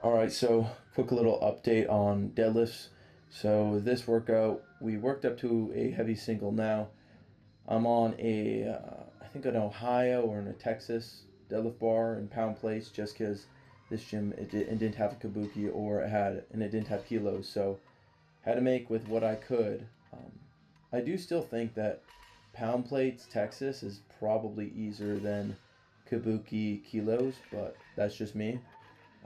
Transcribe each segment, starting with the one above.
All right, so quick little update on deadlifts. So this workout, we worked up to a heavy single now. I'm on I think an Ohio or in a Texas deadlift bar in pound plates just because this gym, it didn't have a kabuki and it didn't have kilos. So had to make with what I could. I do still think that pound plates Texas is probably easier than kabuki kilos, but that's just me.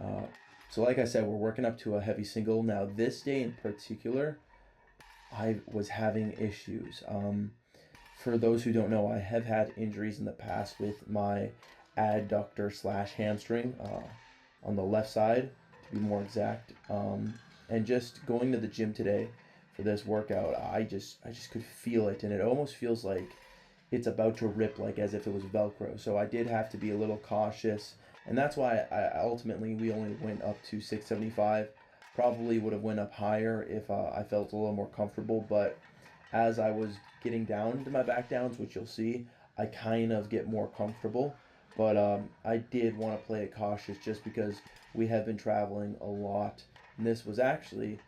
Uh, so like I said, we're working up to a heavy single. Now this day in particular, I was having issues. For those who don't know, I have had injuries in the past with my adductor slash hamstring on the left side, to be more exact. And just going to the gym today for this workout, I just could feel it, and it almost feels like it's about to rip, like as if it was Velcro. So I did have to be a little cautious, and that's why I ultimately we only went up to 675. Probably would have went up higher if I felt a little more comfortable, but as I was getting down to my back downs, which you'll see, I kind of get more comfortable. But I did want to play it cautious just because we have been traveling a lot. And this was actually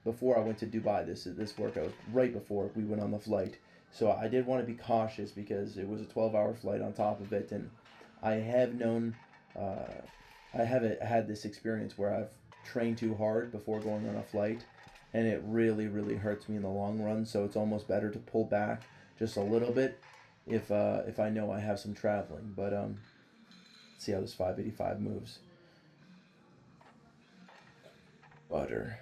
before I went to Dubai. This workout was right before we went on the flight. So I did want to be cautious because it was a 12-hour flight on top of it. And I have known, uh, I haven't had this experience where I've trained too hard before going on a flight, and it really, really hurts me in the long run. So it's almost better to pull back just a little bit if I know I have some traveling. But let's see how this 585 moves. Butter.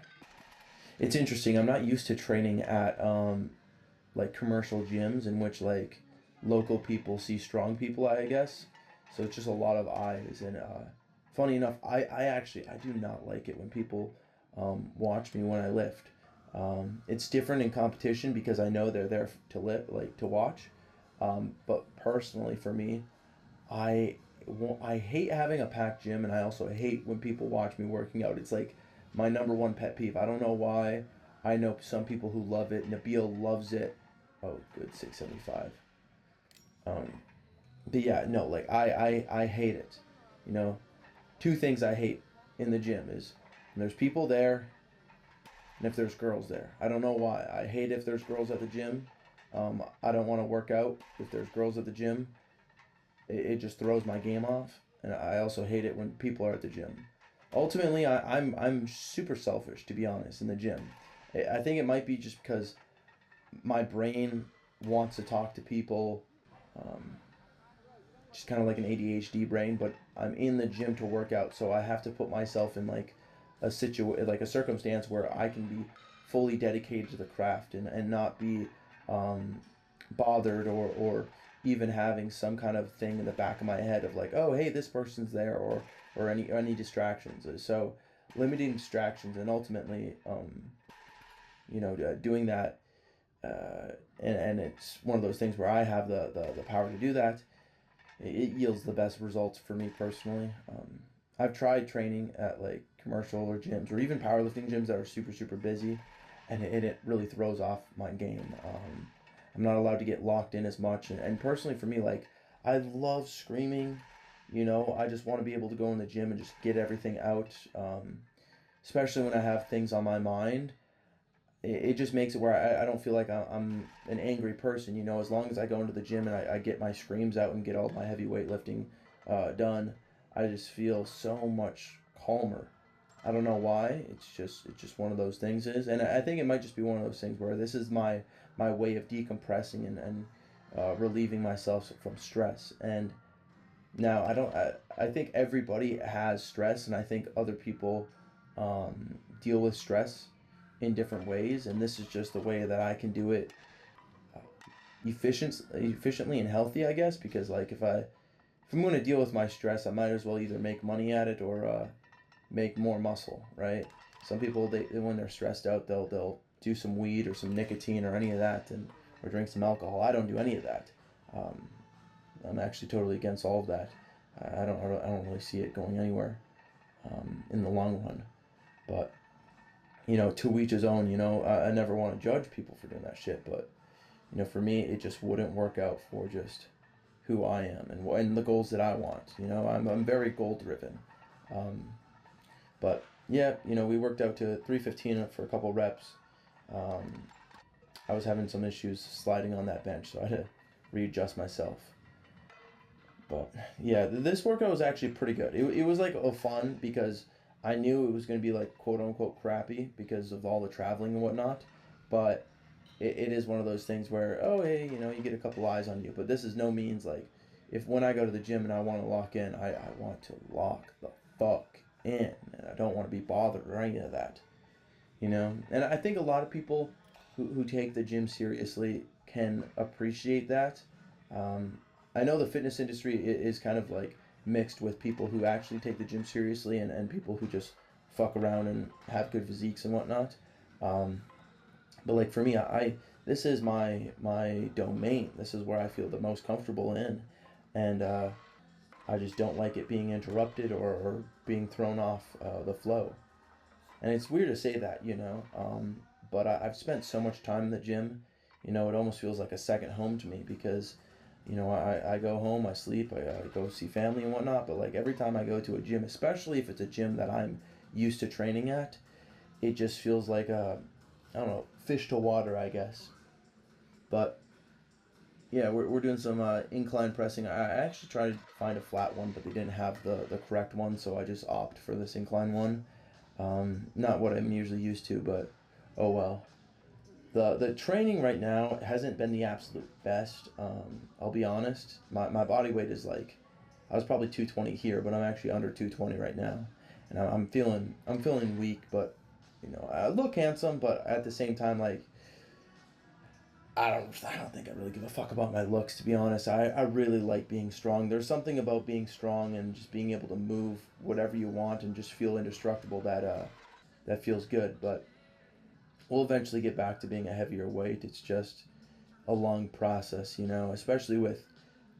It's interesting. I'm not used to training at like commercial gyms in which like local people see strong people, I guess. So it's just a lot of eyes. And funny enough, I do not like it when people watch me when I lift. It's different in competition because I know they're there to lift, like to watch. But personally, for me, I I hate having a packed gym, and I also hate when people watch me working out. It's like my number one pet peeve. I don't know why. I know some people who love it. Nabil loves it. Oh, good, 675. Um, but yeah, no, like I hate it. You know, two things I hate in the gym is when there's people there and if there's girls there. I don't know why. I hate if there's girls at the gym. I don't want to work out if there's girls at the gym. It just throws my game off. And I also hate it when people are at the gym. Ultimately, I'm super selfish, to be honest, in the gym. I think it might be just because my brain wants to talk to people, um, just kind of like an ADHD brain, but I'm in the gym to work out, so I have to put myself in like like a circumstance where I can be fully dedicated to the craft and not be um, bothered or even having some kind of thing in the back of my head of like, oh, hey, this person's there, or any distractions. So limiting distractions and ultimately doing that, and it's one of those things where I have the power to do that. It yields the best results for me personally. I've tried training at like commercial or gyms or even powerlifting gyms that are super super busy, and it really throws off my game. I'm not allowed to get locked in as much, and personally for me, like I love screaming. I just want to be able to go in the gym and just get everything out. Especially when I have things on my mind, it just makes it where I don't feel like I'm an angry person. As long as I go into the gym and I get my screams out and get all my heavy weightlifting done, I just feel so much calmer. I don't know why. It's just one of those things is, and I think it might just be one of those things where this is my way of decompressing and relieving myself from stress. And now I think everybody has stress, and I think other people deal with stress in different ways, and this is just the way that I can do it uh, efficiently and healthy, I guess. Because like if I'm going to deal with my stress, I might as well either make money at it or make more muscle, right? Some people they when they're stressed out, they'll do some weed or some nicotine or any of that, and or drink some alcohol. I don't do any of that. Um, I'm actually totally against all of that. I don't really see it going anywhere in the long run, but to each his own. I never want to judge people for doing that shit, but for me, it just wouldn't work out for just who I am and the goals that I want. I'm very goal driven. Um, But yeah, we worked out to 315 for a couple reps. Um, I was having some issues sliding on that bench, so I had to readjust myself. But yeah, this workout was actually pretty good. It was like a fun because I knew it was going to be like quote unquote crappy because of all the traveling and whatnot. But it is one of those things where, oh, hey, you get a couple eyes on you. But this is no means like, if when I go to the gym and I want to lock in, I want to lock the fuck in. And I don't want to be bothered or any of that. And I think a lot of people who take the gym seriously can appreciate that. Um, I know the fitness industry is kind of like mixed with people who actually take the gym seriously and people who just fuck around and have good physiques and whatnot. Um, but like for me, I this is my domain. This is where I feel the most comfortable in, and I just don't like it being interrupted or being thrown off the flow. And it's weird to say that. But I've spent so much time in the gym, it almost feels like a second home to me because, I go home, I sleep, I go see family and whatnot. But like every time I go to a gym, especially if it's a gym that I'm used to training at, it just feels like I don't know, fish to water, I guess. But yeah, we're doing some incline pressing. I actually tried to find a flat one, but they didn't have the correct one, so I just opt for this incline one. Not what I'm usually used to, but oh well. The training right now hasn't been the absolute best. I'll be honest. My body weight is like, I was probably 220 here, but I'm actually under 220 right now, and I'm feeling weak. But I look handsome, but at the same time, like I don't think I really give a fuck about my looks, to be honest. I really like being strong. There's something about being strong and just being able to move whatever you want and just feel indestructible that feels good. But we'll eventually get back to being a heavier weight. It's just a long process, especially with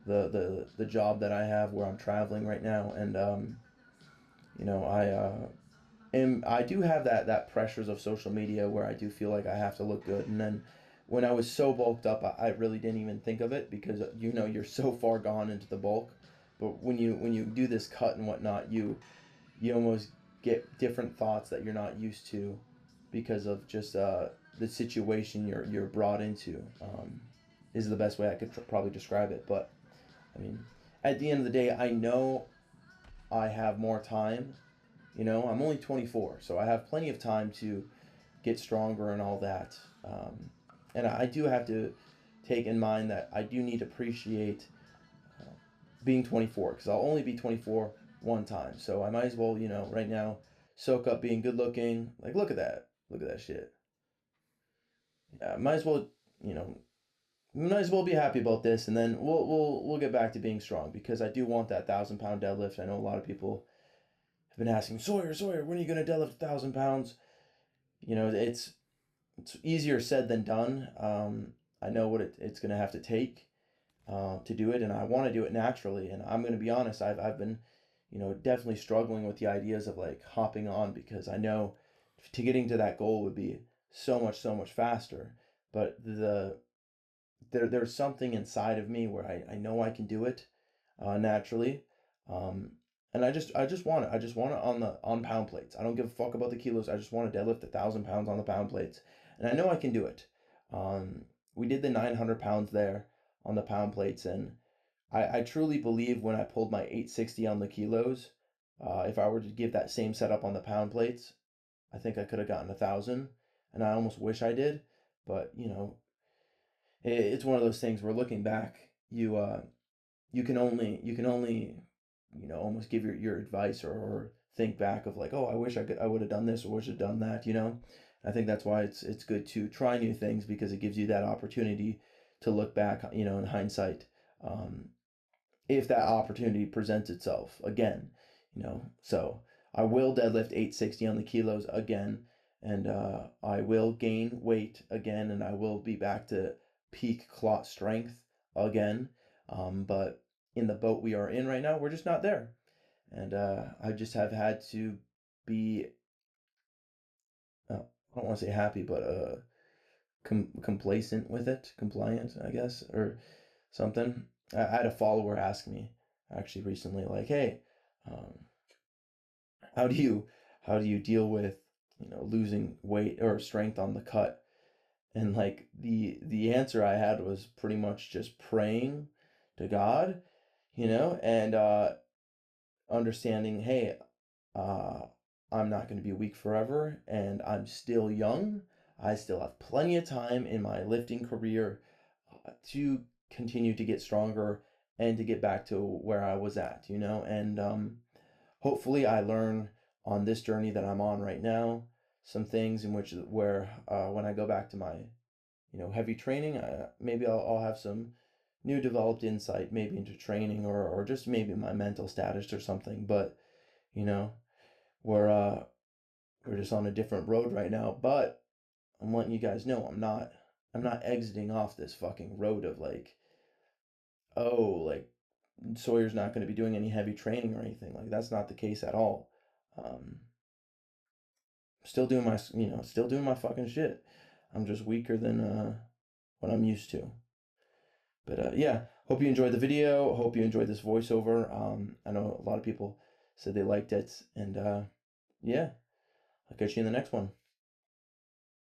the job that I have where I'm traveling right now. And I do have that pressures of social media where I do feel like I have to look good. And then when I was so bulked up, I really didn't even think of it because you're so far gone into the bulk. But when you do this cut and whatnot, you almost get different thoughts that you're not used to because of just the situation you're brought into. Is the best way I could probably describe it. But I mean, at the end of the day, I know I have more time. I'm only 24, so I have plenty of time to get stronger and all that. And I do have to take in mind that I do need to appreciate uh, being 24 because I'll only be 24 one time. So I might as well, right now, soak up being good looking. Like, look at that. Look at that shit. Yeah, might as well, you know, might as well be happy about this, and then we'll get back to being strong because I do want that 1,000 pound deadlift. I know a lot of people have been asking Sawyer, when are you gonna deadlift 1,000 pounds? It's easier said than done. I know what it's gonna have to take to do it, and I want to do it naturally. And I'm gonna be honest, I've been, definitely struggling with the ideas of like hopping on because I know to getting to that goal would be so much faster. But there's something inside of me where I know I can do it naturally. Um, and I just want it. I just want it on pound plates. I don't give a fuck about the kilos. I just want to deadlift 1,000 pounds on the pound plates, and I know I can do it. Um, we did the 900 pounds there on the pound plates, and I truly believe when I pulled my 860 on the kilos, if I were to give that same setup on the pound plates, I think I could have gotten 1,000, and I almost wish I did, but it's one of those things where looking back, you can only almost give your advice or think back of like, oh, I would have done this or wish I'd done that. I think that's why it's good to try new things because it gives you that opportunity to look back, in hindsight, um, if that opportunity presents itself again. So I will deadlift 860 on the kilos again, and I will gain weight again, and I will be back to peak clot strength again. But in the boat we are in right now, we're just not there, and I just have had to be. I don't want to say happy, but complacent with it, compliant, I guess, or something. I had a follower ask me actually recently, like, "Hey, um, how do you how do you deal with, losing weight or strength on the cut? And like the answer I had was pretty much just praying to God, and understanding, hey, uh, I'm not going to be weak forever, and I'm still young. I still have plenty of time in my lifting career to continue to get stronger and to get back to where I was at, and hopefully I learn on this journey that I'm on right now some things in which where when I go back to my heavy training, maybe I'll have some new developed insight maybe into training or just maybe my mental status or something. But you know we're uh we're just on a different road right now, but I'm letting you guys know I'm not exiting off this fucking road of like, oh, like Sawyer's not going to be doing any heavy training or anything. Like that's not the case at all. um still doing my fucking shit. I'm just weaker than what I'm used to. But yeah, hope you enjoyed the video. Hope you enjoyed this voiceover. I know a lot of people said they liked it, and yeah, I'll catch you in the next one.